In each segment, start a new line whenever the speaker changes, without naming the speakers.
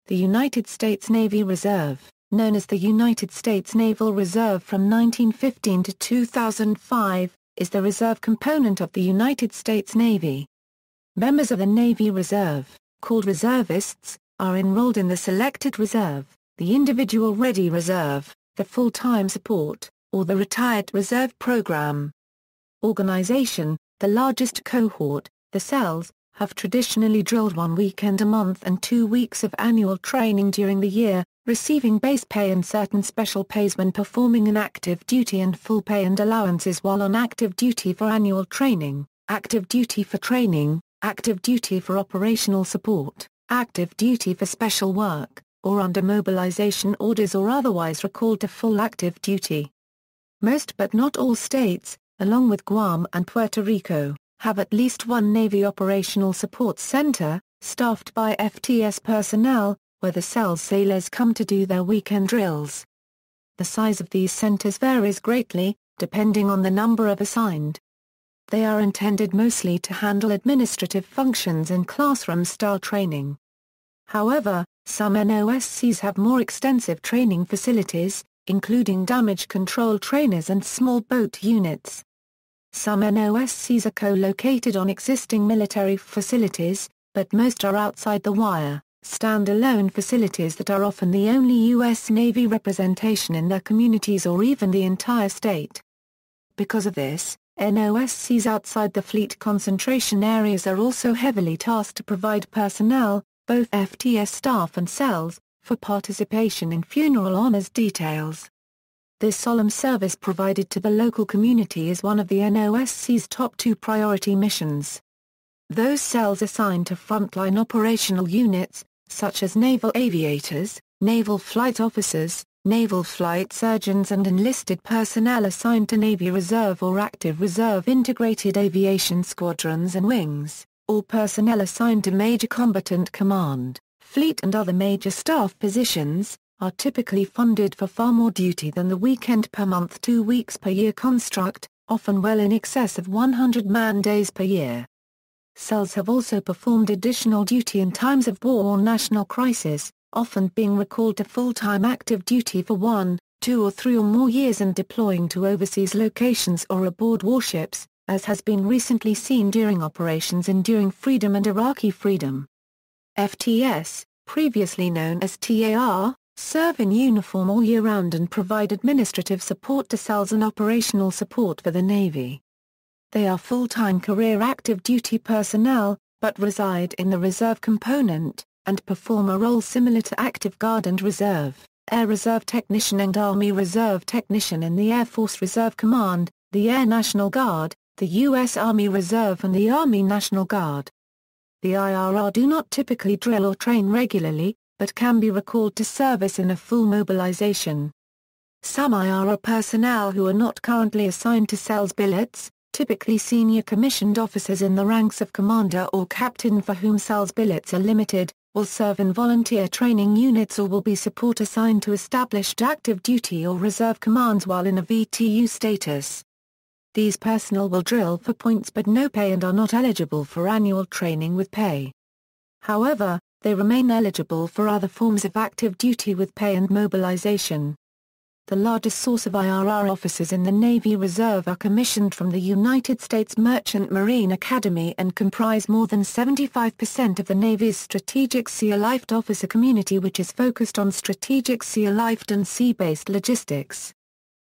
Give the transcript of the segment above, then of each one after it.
The United States Navy Reserve, known as the United States Naval Reserve from 1915 to 2005, is the reserve component of the United States Navy. Members of the Navy Reserve, called reservists, are enrolled in the Selected Reserve, the Individual Ready Reserve, the Full-Time Support, or the Retired Reserve Program. Organization: the largest cohort, the cells, have traditionally drilled 1 weekend a month and 2 weeks of annual training during the year, receiving base pay and certain special pays when performing an active duty and full pay and allowances while on active duty for annual training, active duty for training, active duty for operational support, active duty for special work, or under mobilization orders or otherwise recalled to full active duty. Most but not all states, along with Guam and Puerto Rico, have at least one Navy Operational Support Center, staffed by FTS personnel, where the cell's sailors come to do their weekend drills. The size of these centers varies greatly, depending on the number of assigned. They are intended mostly to handle administrative functions and classroom-style training. However, some NOSCs have more extensive training facilities, including damage control trainers and small boat units. Some NOSCs are co-located on existing military facilities, but most are outside the wire, stand-alone facilities that are often the only U.S. Navy representation in their communities or even the entire state. Because of this, NOSCs outside the fleet concentration areas are also heavily tasked to provide personnel, both FTS staff and cells, for participation in funeral honors details. This solemn service provided to the local community is one of the NOSC's top 2 priority missions. Those cells assigned to frontline operational units, such as naval aviators, naval flight officers, naval flight surgeons and enlisted personnel assigned to Navy Reserve or Active Reserve integrated aviation squadrons and wings, or personnel assigned to Major Combatant Command, Fleet and other major staff positions, are typically funded for far more duty than the weekend per month 2 weeks per year construct, often well in excess of 100 man-days per year. Cells have also performed additional duty in times of war or national crisis, often being recalled to full-time active duty for 1, 2 or 3 or more years and deploying to overseas locations or aboard warships, as has been recently seen during Operations Enduring Freedom and Iraqi Freedom. FTS, previously known as TAR, serve in uniform all year round and provide administrative support to cells and operational support for the Navy. They are full-time career active duty personnel, but reside in the reserve component, and perform a role similar to active guard and reserve, Air Reserve Technician and Army Reserve Technician in the Air Force Reserve Command, the Air National Guard, the U.S. Army Reserve and the Army National Guard. The IRR do not typically drill or train regularly, but can be recalled to service in a full mobilization. Some IRR personnel who are not currently assigned to cells billets, typically senior commissioned officers in the ranks of commander or captain for whom cells billets are limited, will serve in volunteer training units or will be support assigned to established active duty or reserve commands while in a VTU status. These personnel will drill for points but no pay and are not eligible for annual training with pay. However, they remain eligible for other forms of active duty with pay and mobilization. The largest source of IRR officers in the Navy Reserve are commissioned from the United States Merchant Marine Academy and comprise more than 75% of the Navy's Strategic Sea Life officer community, which is focused on strategic sea life and sea-based logistics.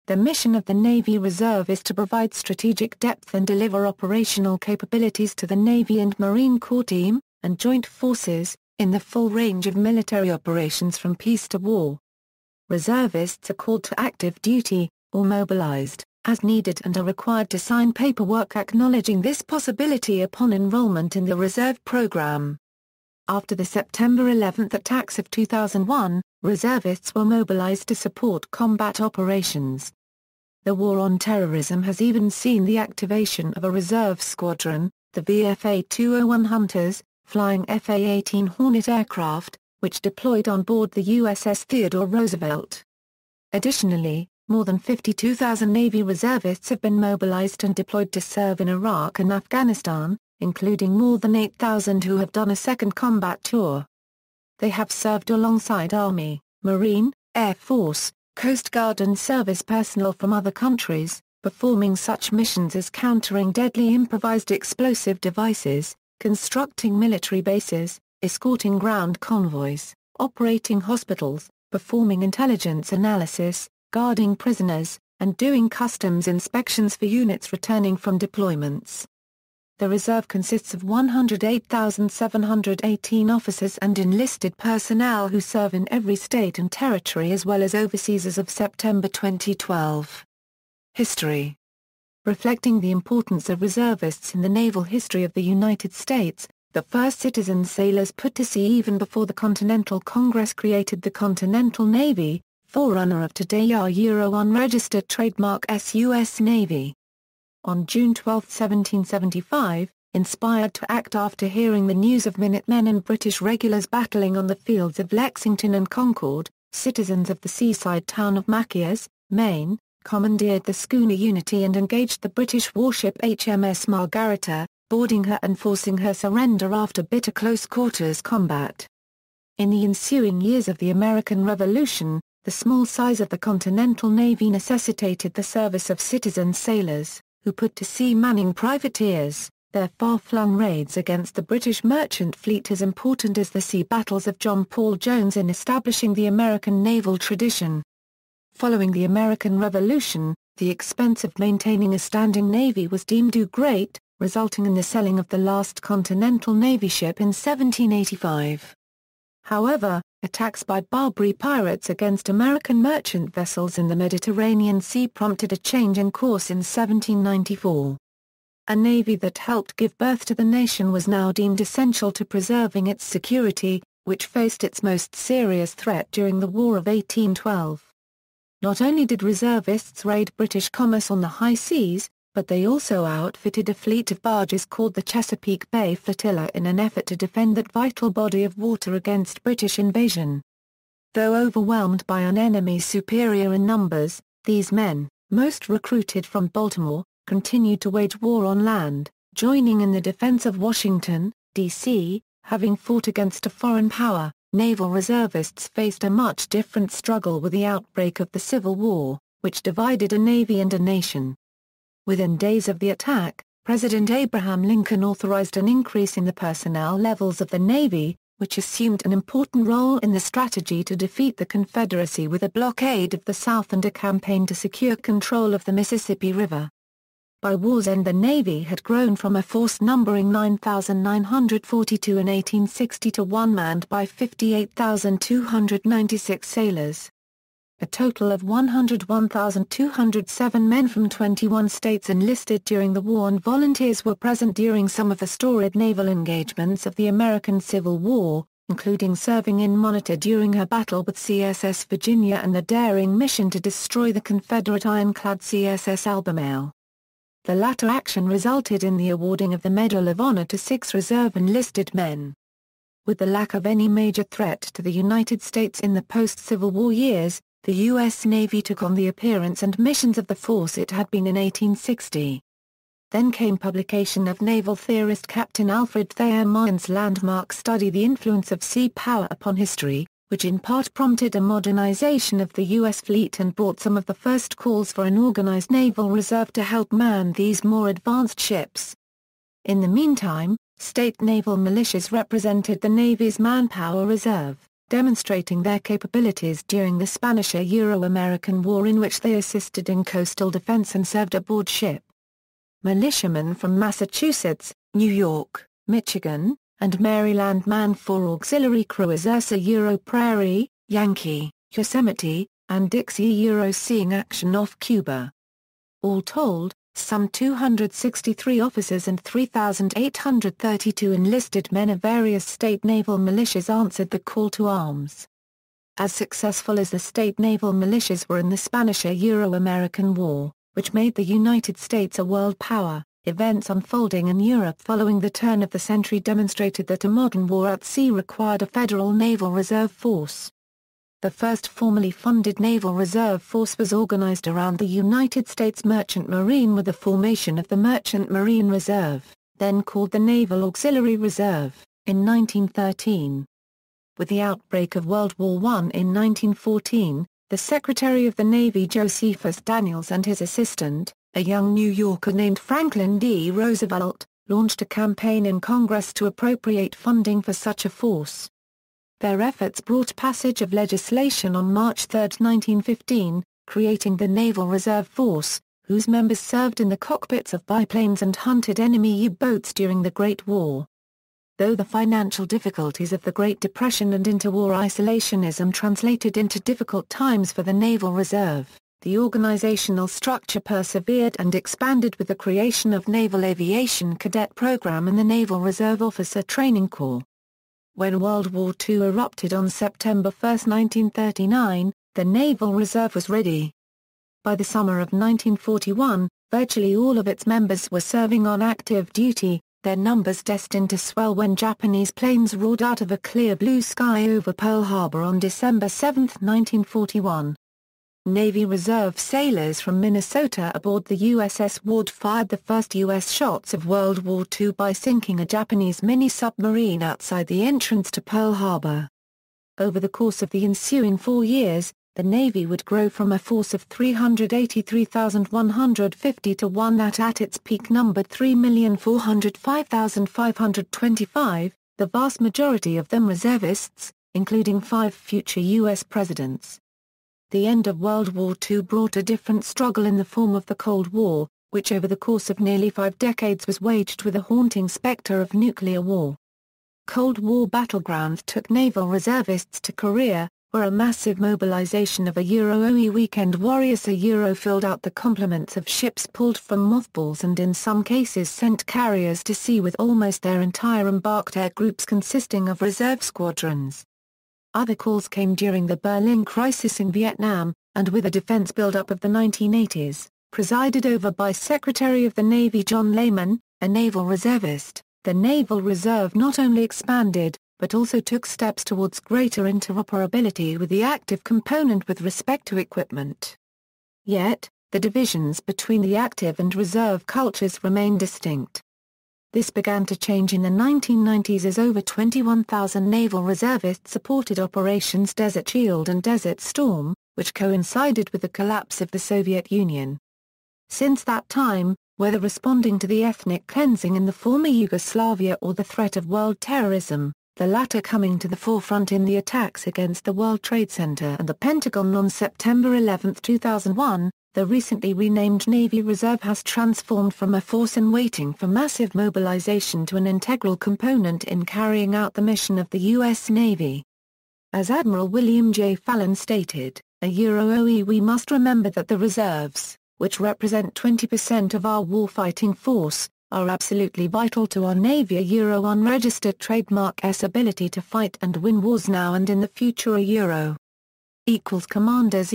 The mission of the Navy Reserve is to provide strategic depth and deliver operational capabilities to the Navy and Marine Corps team, and joint forces, in the full range of military operations from peace to war. Reservists are called to active duty, or mobilized, as needed and are required to sign paperwork acknowledging this possibility upon enrollment in the reserve program. After the September 11 attacks of 2001, reservists were mobilized to support combat operations. The war on terrorism has even seen the activation of a reserve squadron, the VFA-201 Hunters, flying FA-18 Hornet aircraft, which deployed on board the USS Theodore Roosevelt. Additionally, more than 52,000 Navy reservists have been mobilized and deployed to serve in Iraq and Afghanistan, including more than 8,000 who have done a second combat tour. They have served alongside Army, Marine, Air Force, Coast Guard and service personnel from other countries, performing such missions as countering deadly improvised explosive devices, constructing military bases, escorting ground convoys, operating hospitals, performing intelligence analysis, guarding prisoners, and doing customs inspections for units returning from deployments. The reserve consists of 108,718 officers and enlisted personnel who serve in every state and territory as well as overseas as of September 2012. History. Reflecting the importance of reservists in the naval history of the United States, the first citizen sailors put to sea even before the Continental Congress created the Continental Navy, forerunner of today our unregistered trademark U.S. Navy. On June 12, 1775, inspired to act after hearing the news of Minutemen and British regulars battling on the fields of Lexington and Concord, citizens of the seaside town of Machias, Maine, commandeered the schooner Unity and engaged the British warship HMS Margarita, boarding her and forcing her surrender after bitter close-quarters combat. In the ensuing years of the American Revolution, the small size of the Continental Navy necessitated the service of citizen sailors, who put to sea manning privateers, their far-flung raids against the British merchant fleet as important as the sea battles of John Paul Jones in establishing the American naval tradition. Following the American Revolution, the expense of maintaining a standing navy was deemed too great, resulting in the selling of the last Continental Navy ship in 1785. However, attacks by Barbary pirates against American merchant vessels in the Mediterranean Sea prompted a change in course in 1794. A navy that helped give birth to the nation was now deemed essential to preserving its security, which faced its most serious threat during the War of 1812. Not only did reservists raid British commerce on the high seas, but they also outfitted a fleet of barges called the Chesapeake Bay Flotilla in an effort to defend that vital body of water against British invasion. Though overwhelmed by an enemy superior in numbers, these men, most recruited from Baltimore, continued to wage war on land, joining in the defense of Washington, D.C., having fought against a foreign power. Naval reservists faced a much different struggle with the outbreak of the Civil War, which divided a navy and a nation. Within days of the attack, President Abraham Lincoln authorized an increase in the personnel levels of the Navy, which assumed an important role in the strategy to defeat the Confederacy with a blockade of the South and a campaign to secure control of the Mississippi River. By war's end the Navy had grown from a force numbering 9,942 in 1860 to one manned by 58,296 sailors. A total of 101,207 men from 21 states enlisted during the war and volunteers were present during some of the storied naval engagements of the American Civil War, including serving in Monitor during her battle with CSS Virginia and the daring mission to destroy the Confederate ironclad CSS Albemarle. The latter action resulted in the awarding of the Medal of Honor to 6 reserve enlisted men. With the lack of any major threat to the United States in the post-Civil War years, the U.S. Navy took on the appearance and missions of the force it had been in 1860. Then came publication of naval theorist Captain Alfred Thayer Moyen's landmark study The Influence of Sea Power Upon History, which in part prompted a modernization of the U.S. fleet and brought some of the first calls for an organized naval reserve to help man these more advanced ships. In the meantime, state naval militias represented the Navy's manpower reserve, demonstrating their capabilities during the Spanish-Euro-American War in which they assisted in coastal defense and served aboard ship. Militiamen from Massachusetts, New York, Michigan, and Maryland manned 4 auxiliary cruisers Euro Prairie, Yankee, Yosemite, and Dixie seeing action off Cuba. All told, some 263 officers and 3,832 enlisted men of various state naval militias answered the call to arms. As successful as the state naval militias were in the Spanish-Euro-American War, which made the United States a world power, events unfolding in Europe following the turn of the century demonstrated that a modern war at sea required a federal naval reserve force. The first formally funded Naval Reserve Force was organized around the United States Merchant Marine with the formation of the Merchant Marine Reserve, then called the Naval Auxiliary Reserve, in 1913. With the outbreak of World War I in 1914, the Secretary of the Navy Josephus Daniels and his assistant, a young New Yorker named Franklin D. Roosevelt, launched a campaign in Congress to appropriate funding for such a force. Their efforts brought passage of legislation on March 3, 1915, creating the Naval Reserve Force, whose members served in the cockpits of biplanes and hunted enemy U-boats during the Great War. Though the financial difficulties of the Great Depression and interwar isolationism translated into difficult times for the Naval Reserve, the organizational structure persevered and expanded with the creation of Naval Aviation Cadet Program and the Naval Reserve Officer Training Corps. When World War II erupted on September 1, 1939, the Naval Reserve was ready. By the summer of 1941, virtually all of its members were serving on active duty, their numbers destined to swell when Japanese planes roared out of a clear blue sky over Pearl Harbor on December 7, 1941. Navy Reserve sailors from Minnesota aboard the USS Ward fired the first U.S. shots of World War II by sinking a Japanese mini-submarine outside the entrance to Pearl Harbor. Over the course of the ensuing 4 years, the Navy would grow from a force of 383,150 to one that at its peak numbered 3,405,525, the vast majority of them reservists, including 5 future U.S. presidents. The end of World War II brought a different struggle in the form of the Cold War, which over the course of nearly 5 decades was waged with a haunting specter of nuclear war. Cold War battlegrounds took naval reservists to Korea, where a massive mobilization of OE weekend warriors filled out the complements of ships pulled from mothballs and in some cases sent carriers to sea with almost their entire embarked air groups consisting of reserve squadrons. Other calls came during the Berlin crisis in Vietnam, and with a defense buildup of the 1980s, presided over by Secretary of the Navy John Lehman, a naval reservist, the Naval Reserve not only expanded, but also took steps towards greater interoperability with the active component with respect to equipment. Yet, the divisions between the active and reserve cultures remain distinct. This began to change in the 1990s as over 21,000 naval reservists supported Operations Desert Shield and Desert Storm, which coincided with the collapse of the Soviet Union. Since that time, whether responding to the ethnic cleansing in the former Yugoslavia or the threat of world terrorism, the latter coming to the forefront in the attacks against the World Trade Center and the Pentagon on September 11, 2001, the recently renamed Navy Reserve has transformed from a force in waiting for massive mobilization to an integral component in carrying out the mission of the U.S. Navy. As Admiral William J. Fallon stated, we must remember that the reserves, which represent 20% of our warfighting force, are absolutely vital to our Navy unregistered trademark S ability to fight and win wars now and in the future Commanders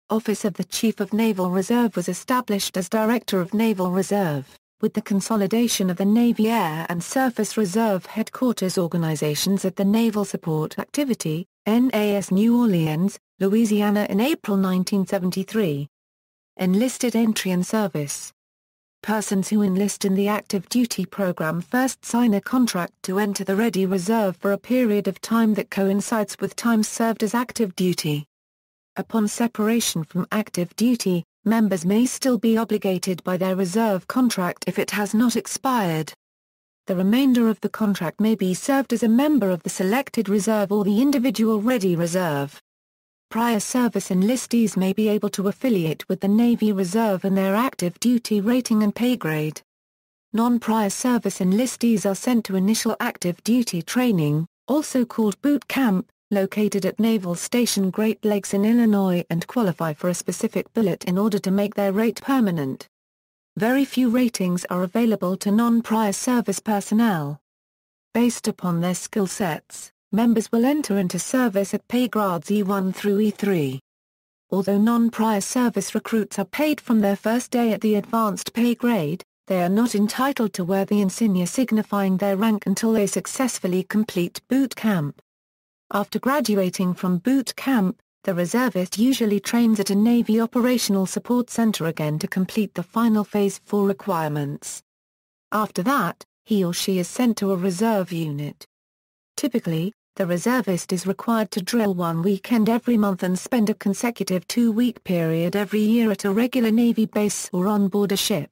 Office of the Chief of Naval Reserve was established as Director of Naval Reserve, with the consolidation of the Navy Air and Surface Reserve Headquarters organizations at the Naval Support Activity, NAS New Orleans, Louisiana in April 1973. Enlisted entry and service. Persons who enlist in the active duty program first sign a contract to enter the Ready Reserve for a period of time that coincides with time served as active duty. Upon separation from active duty, members may still be obligated by their reserve contract if it has not expired. The remainder of the contract may be served as a member of the selected reserve or the individual Ready Reserve. Prior service enlistees may be able to affiliate with the Navy Reserve and their active duty rating and pay grade. Non-prior service enlistees are sent to initial active duty training, also called boot camp, located at Naval Station Great Lakes in Illinois and qualify for a specific billet in order to make their rate permanent. Very few ratings are available to non-prior service personnel. Based upon their skill sets, members will enter into service at pay grades E1 through E3. Although non-prior service recruits are paid from their first day at the advanced pay grade, they are not entitled to wear the insignia signifying their rank until they successfully complete boot camp. After graduating from boot camp, the reservist usually trains at a Navy Operational Support Center again to complete the final Phase 4 requirements. After that, he or she is sent to a reserve unit. Typically, the reservist is required to drill one weekend every month and spend a consecutive 2-week period every year at a regular Navy base or on board a ship.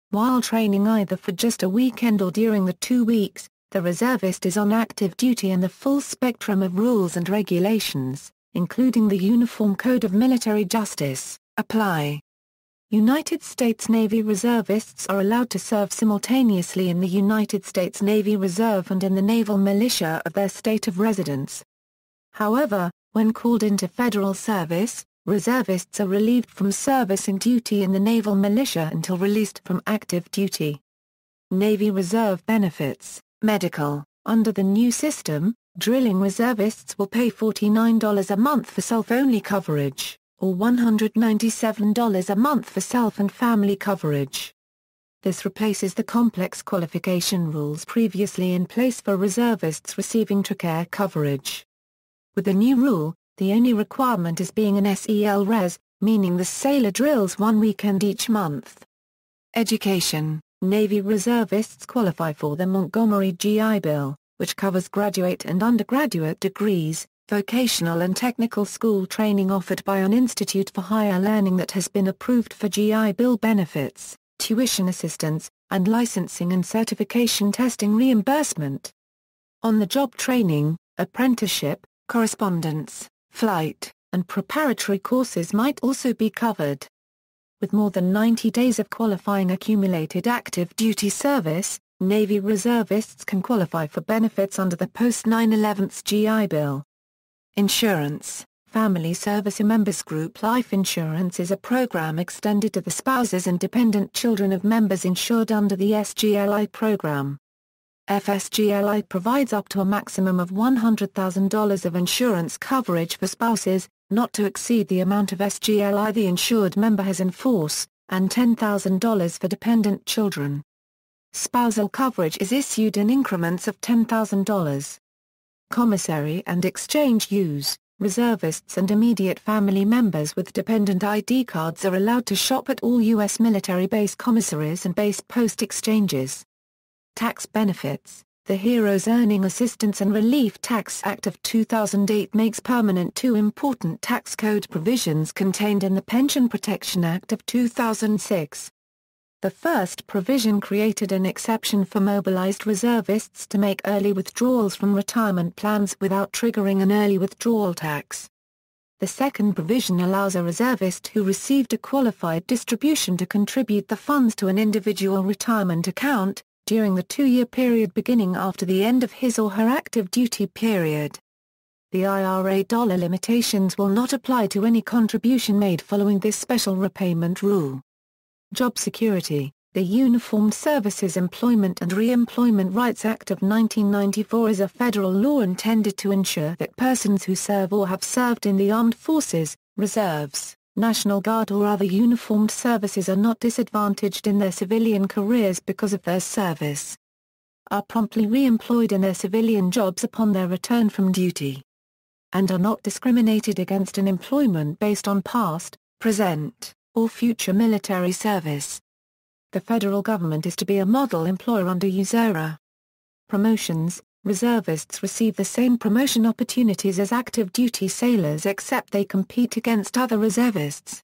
While training either for just a weekend or during the 2 weeks, the reservist is on active duty and the full spectrum of rules and regulations, including the Uniform Code of Military Justice, apply. United States Navy reservists are allowed to serve simultaneously in the United States Navy Reserve and in the naval militia of their state of residence. However, when called into federal service, reservists are relieved from servicing duty in the naval militia until released from active duty. Navy Reserve benefits, medical. Under the new system, drilling reservists will pay $49 a month for self-only coverage, or $197 a month for self and family coverage. This replaces the complex qualification rules previously in place for reservists receiving TRICARE coverage. With the new rule, the only requirement is being an SEL Res, meaning the sailor drills one weekend each month. Education. Navy reservists qualify for the Montgomery GI Bill, which covers graduate and undergraduate degrees, vocational and technical school training offered by an institute for higher learning that has been approved for GI Bill benefits, tuition assistance, and licensing and certification testing reimbursement. On-the-job training, apprenticeship, correspondence, flight, and preparatory courses might also be covered. With more than 90 days of qualifying accumulated active duty service, Navy reservists can qualify for benefits under the post-9/11 GI Bill. Insurance. Family Service Members Group Life Insurance is a program extended to the spouses and dependent children of members insured under the SGLI program. FSGLI provides up to a maximum of $100,000 of insurance coverage for spouses, not to exceed the amount of SGLI the insured member has in force, and $10,000 for dependent children. Spousal coverage is issued in increments of $10,000. Commissary and exchange use. Reservists and immediate family members with dependent ID cards are allowed to shop at all U.S. military base commissaries and base post exchanges. Tax benefits. The Heroes Earning Assistance and Relief Tax Act of 2008 makes permanent two important tax code provisions contained in the Pension Protection Act of 2006. The first provision created an exception for mobilized reservists to make early withdrawals from retirement plans without triggering an early withdrawal tax. The second provision allows a reservist who received a qualified distribution to contribute the funds to an individual retirement account, during the 2-year period beginning after the end of his or her active duty period. The IRA dollar limitations will not apply to any contribution made following this special repayment rule. Job security. The Uniformed Services Employment and Re-employment Rights Act of 1994 is a federal law intended to ensure that persons who serve or have served in the armed forces, reserves, National Guard or other uniformed services are not disadvantaged in their civilian careers because of their service. Are promptly re-employed in their civilian jobs upon their return from duty. And are not discriminated against in employment based on past, present, or future military service. The federal government is to be a model employer under USERA. Promotions. Reservists receive the same promotion opportunities as active duty sailors except they compete against other reservists.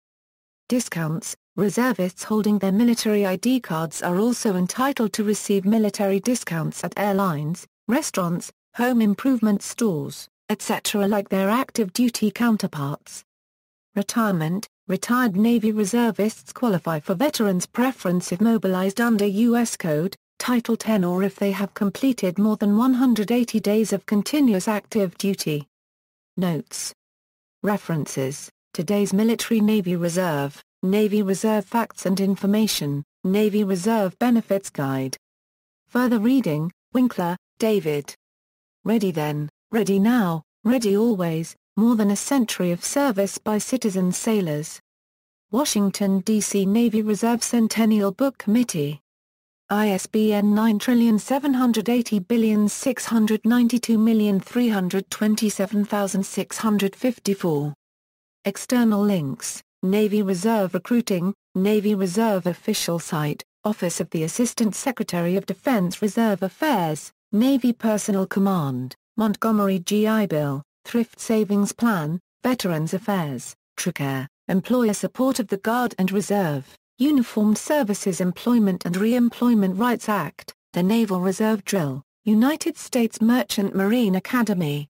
Discounts. Reservists holding their military ID cards are also entitled to receive military discounts at airlines, restaurants, home improvement stores, etc. like their active duty counterparts. Retirement. Retired Navy reservists qualify for veterans preference if mobilized under U.S. Code, Title 10 or if they have completed more than 180 days of continuous active duty. Notes. References. Today's Military Navy Reserve, Navy Reserve Facts and Information, Navy Reserve Benefits Guide. Further reading, Winkler, David. Ready then, ready now, ready always. More than a century of service by citizen sailors. Washington, D.C. Navy Reserve Centennial Book Committee. ISBN 9780692327654. External links, Navy Reserve Recruiting, Navy Reserve Official Site, Office of the Assistant Secretary of Defense Reserve Affairs, Navy Personnel Command. Montgomery GI Bill, Thrift Savings Plan, Veterans Affairs, TRICARE, Employer Support of the Guard and Reserve, Uniformed Services Employment and Re-employment Rights Act, the Naval Reserve Drill, United States Merchant Marine Academy,